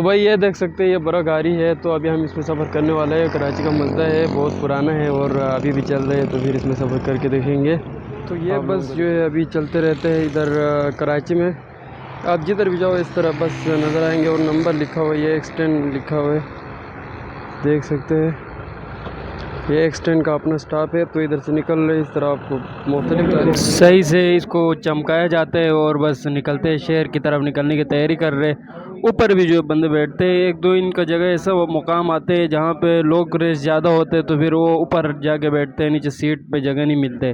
भाई ये देख सकते हैं, ये बड़ा गाड़ी है। तो अभी हम इसमें सफ़र करने वाले हैं। कराची का मसला है, बहुत पुराना है और अभी भी चल रहे हैं, तो फिर इसमें सफ़र करके देखेंगे। तो ये बस जो है अभी चलते रहते हैं इधर कराची में। आप जिधर भी जाओ इस तरह बस नज़र आएंगे और नंबर लिखा हुआ है, ये एक्सटेंड लिखा हुआ है, देख सकते हैं। ये एक्सटेंड का अपना स्टॉप है। तो इधर से निकल रहे इस तरह आपको मुख्तलिफ सही से इसको चमकाया जाता है और बस निकलते हैं, शहर की तरफ निकलने की तैयारी कर रहे। ऊपर भी जो बंदे बैठते हैं, एक दो इनका जगह ऐसा वो मुकाम आते हैं जहाँ पे लोग रेस ज़्यादा होते हैं, तो फिर वो ऊपर जाके बैठते हैं, नीचे सीट पे जगह नहीं मिलते।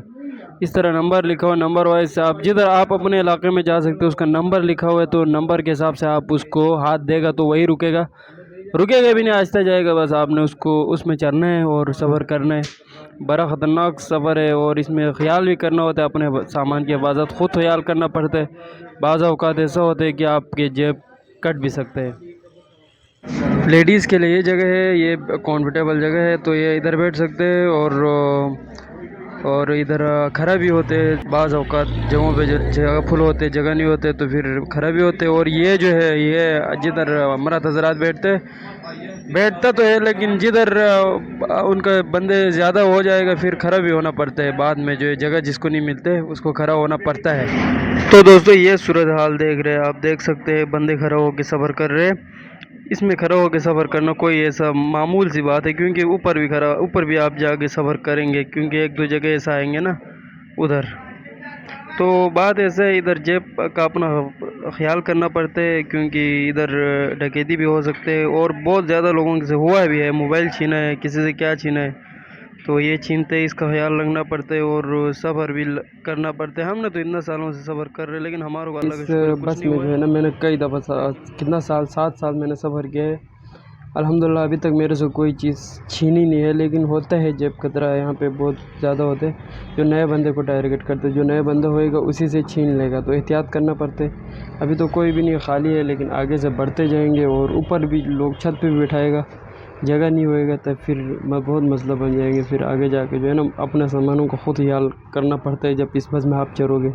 इस तरह नंबर लिखा हुआ, नंबर वाइज आप जिधर आप अपने इलाके में जा सकते हो, उसका नंबर लिखा हुआ है, तो नंबर के हिसाब से आप उसको हाथ देगा तो वही रुकेगा, रुकेगा भी नहीं, आहिस्ता जाएगा। बस आपने उसको उसमें चढ़ना है और सफ़र करना है। बड़ा ख़तरनाक सफ़र है और इसमें ख्याल भी करना होता है, अपने सामान की हिफाजत ख़ुद ख्याल करना पड़ता है। बाज़ औक़ात ऐसा होता है कि आपके जेब कट भी सकते हैं। लेडीज़ के लिए ये जगह है, ये कंफर्टेबल जगह है, तो ये इधर बैठ सकते हैं और इधर खड़ा भी होते हैं। बाज़ औक़ात जगहों पे जगह फुल होते, जगह नहीं होते, तो फिर खड़ा भी होते। और ये जो है ये जिधर मर्द हज़रात बैठता तो है, लेकिन जिधर उनका बंदे ज़्यादा हो जाएगा फिर खड़ा भी होना पड़ता है। बाद में जो है जगह जिसको नहीं मिलते उसको खड़ा होना पड़ता है। तो दोस्तों ये सूरत हाल देख रहे हैं आप, देख सकते हैं बंदे खड़ा होकर सफ़र कर रहे हैं। इसमें खड़ा होकर सफ़र करना कोई ऐसा मामूल सी बात है, क्योंकि ऊपर भी आप जाके सफ़र करेंगे, क्योंकि एक दो जगह ऐसा आएंगे ना उधर। तो बात ऐसा है, इधर जेब का अपना ख्याल करना पड़ता है, क्योंकि इधर डकैती भी हो सकते हैं और बहुत ज़्यादा लोगों से हुआ भी है, मोबाइल छीना है, किसी से क्या छीना है, तो ये छीनते हैं, इसका ख्याल रखना पड़ता है और सफ़र भी करना पड़ता है। हमने तो इतना सालों से सफ़र कर रहे हैं, लेकिन हमारे को अल्लाह का शुक्र है बस में जो है ना, मैंने कई दफ़ा कितना साल 7 साल मैंने सफ़र किया है। अल्हम्दुलिल्लाह अभी तक मेरे से कोई चीज़ छीनी नहीं है, लेकिन होता है जेब कतरा यहाँ पे बहुत ज़्यादा होते हैं जो नए बंदे को टारगेट करते, जो नए बंदा होएगा उसी से छीन लेगा, तो एहतियात करना पड़ते। अभी तो कोई भी नहीं खाली है, लेकिन आगे से बढ़ते जाएंगे और ऊपर भी लोग छत पे भी बिठाएगा, जगह नहीं होएगा तब फिर बहुत मसला बन जाएंगे। फिर आगे जाके जो है ना अपने सामानों का खुद ख्याल करना पड़ता है जब इस बस में आप चढ़ोगे।